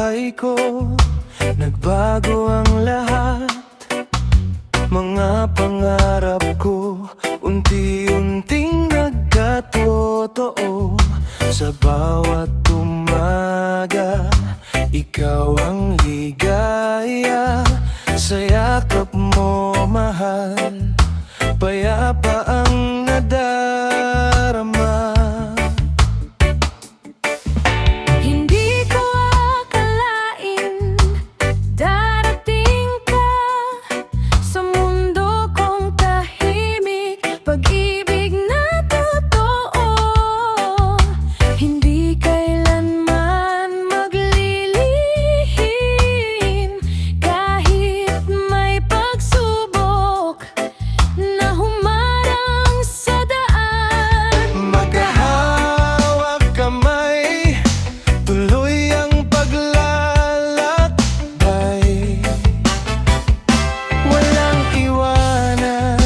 buhay ko, nagbago ang lahat. Mga pangarap ko unti-unting nagkatotoo. Sa bawat umaga, ikaw ang ligaya. Sa yakap mo, mahal, payapa ang nadarama. Hindi ko akalain darating ka sa mundo kong tahimik. Pag-ibig na totoo, hindi kailanman maglilihim. Kahit may pagsubok na humarang sa daan, Magkahawak kamay, tuloy ang paglalakbay. Walang iwanan,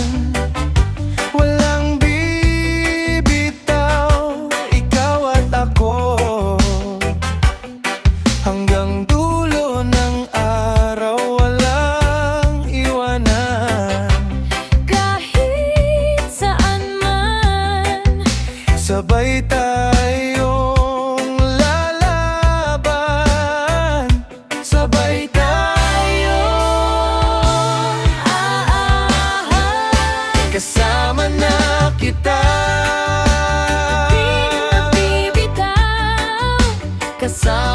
walang bibitaw. Ikaw at ako, hanggang dulo ng araw, walang iwanan. kahit saan man. Sabay tayong lalaban, sabay tayong Aahay, kasama na kita. di na magbibitaw. Kasama